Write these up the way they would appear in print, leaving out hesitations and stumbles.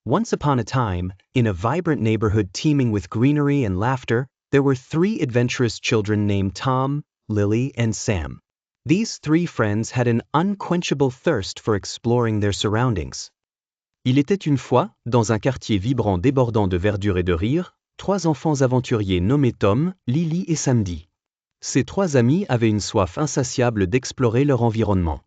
Once upon a time, in a vibrant neighborhood teeming with greenery and laughter, there were 3 adventurous children named Tom, Lily, and Sam. These 3 friends had an unquenchable thirst for exploring their surroundings. Il était une fois, dans un quartier vibrant débordant de verdure et de rire, 3 enfants aventuriers nommés Tom, Lily et Samedi. Ces 3 amis avaient une soif insatiable d'explorer leur environnement.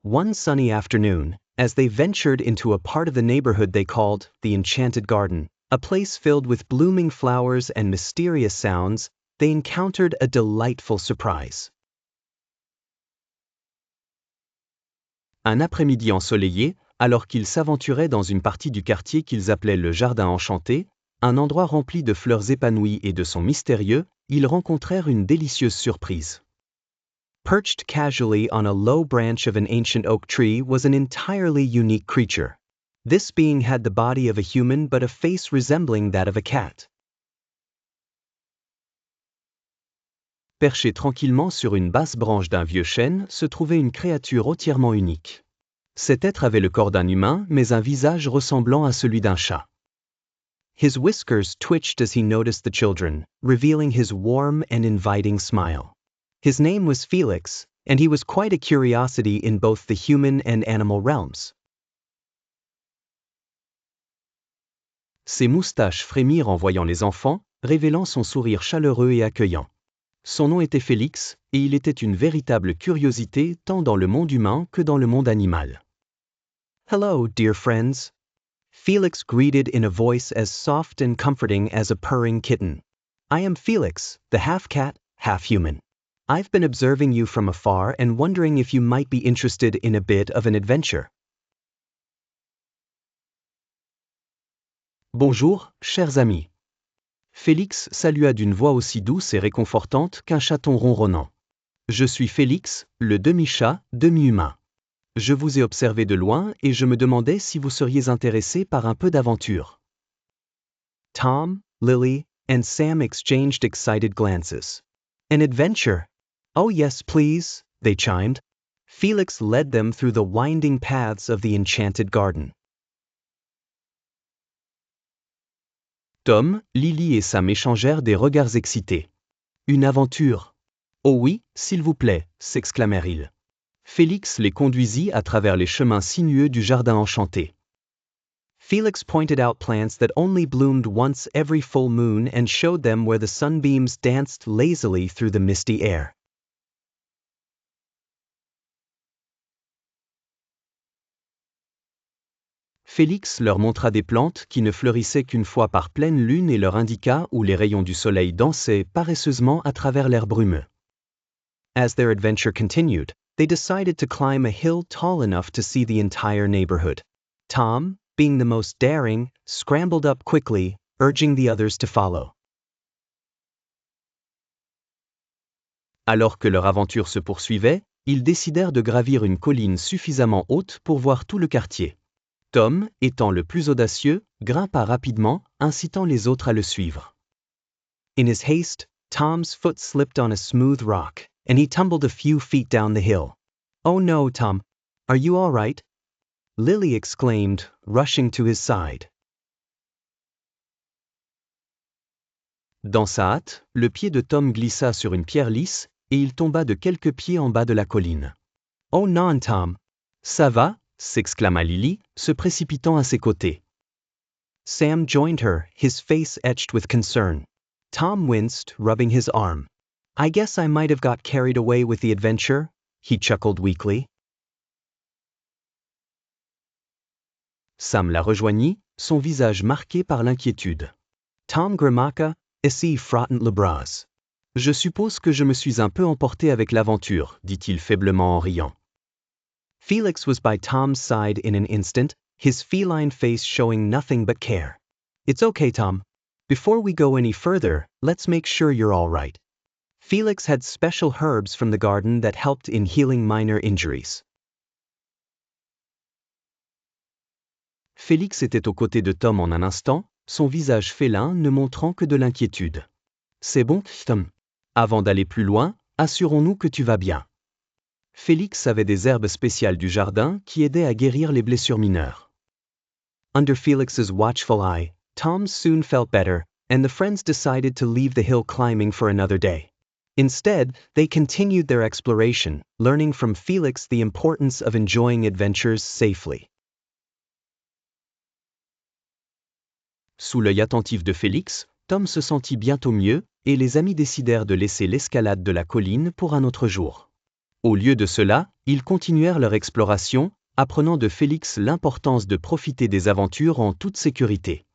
One sunny afternoon, as they ventured into a part of the neighborhood they called the Enchanted Garden, a place filled with blooming flowers and mysterious sounds, they encountered a delightful surprise. Un après-midi ensoleillé, alors qu'ils s'aventuraient dans une partie du quartier qu'ils appelaient le Jardin Enchanté, un endroit rempli de fleurs épanouies et de sons mystérieux, ils rencontrèrent une délicieuse surprise. Perched casually on a low branch of an ancient oak tree was an entirely unique creature. This being had the body of a human but a face resembling that of a cat. Perché tranquillement sur une basse branche d'un vieux chêne se trouvait une créature entièrement unique. Cet être avait le corps d'un humain mais un visage ressemblant à celui d'un chat. His whiskers twitched as he noticed the children, revealing his warm and inviting smile. His name was Felix, and he was quite a curiosity in both the human and animal realms. Ses moustaches frémirent en voyant les enfants, révélant son sourire chaleureux et accueillant. Son nom était Félix, et il était une véritable curiosité tant dans le monde humain que dans le monde animal. Hello, dear friends. Felix greeted in a voice as soft and comforting as a purring kitten. I am Felix, the half-cat, half-human. I've been observing you from afar and wondering if you might be interested in a bit of an adventure. Bonjour, chers amis. Félix salua d'une voix aussi douce et réconfortante qu'un chaton ronronnant. Je suis Félix, le demi-chat, demi-humain. Je vous ai observé de loin et je me demandais si vous seriez intéressé par un peu d'aventure. Tom, Lily, and Sam exchanged excited glances. An adventure? Oh yes, please, they chimed. Felix led them through the winding paths of the enchanted garden. Tom, Lily et Sam échangèrent des regards excités. Une aventure. Oh oui, s'il vous plaît, s'exclamèrent-ils. Félix les conduisit à travers les chemins sinueux du jardin enchanté. Felix pointed out plants that only bloomed once every full moon and showed them where the sunbeams danced lazily through the misty air. Félix leur montra des plantes qui ne fleurissaient qu'une fois par pleine lune et leur indiqua où les rayons du soleil dansaient paresseusement à travers l'air brumeux. As their adventure continued, they decided to climb a hill tall enough to see the entire neighborhood. Tom, being the most daring, scrambled up quickly, urging the others to follow. Alors que leur aventure se poursuivait, ils décidèrent de gravir une colline suffisamment haute pour voir tout le quartier. Tom, étant le plus audacieux, grimpa rapidement, incitant les autres à le suivre. In his haste, Tom's foot slipped on a smooth rock, and he tumbled a few feet down the hill. Oh no, Tom. Are you all right? Lily exclaimed, rushing to his side. Dans sa hâte, le pied de Tom glissa sur une pierre lisse, et il tomba de quelques pieds en bas de la colline. Oh non, Tom. Ça va? S'exclama Lily, se précipitant à ses côtés. Sam joined her, his face etched with concern. Tom winced, rubbing his arm. I guess I might have got carried away with the adventure, he chuckled weakly. Sam la rejoignit, son visage marqué par l'inquiétude. Tom Grimaka, essayait frottant le bras. Je suppose que je me suis un peu emporté avec l'aventure, dit-il faiblement en riant. Felix was by Tom's side in an instant, his feline face showing nothing but care. It's okay, Tom. Before we go any further, let's make sure you're all right. Felix had special herbs from the garden that helped in healing minor injuries. Félix était aux côtés de Tom en un instant, son visage félin ne montrant que de l'inquiétude. C'est bon, Tom. Avant d'aller plus loin, assurons-nous que tu vas bien. Félix avait des herbes spéciales du jardin qui aidaient à guérir les blessures mineures. Under Felix's watchful eye, Tom soon felt better, and the friends decided to leave the hill climbing for another day. Instead, they continued their exploration, learning from Felix the importance of enjoying adventures safely. Sous l'œil attentif de Félix, Tom se sentit bientôt mieux, et les amis décidèrent de laisser l'escalade de la colline pour un autre jour. Au lieu de cela, ils continuèrent leur exploration, apprenant de Félix l'importance de profiter des aventures en toute sécurité.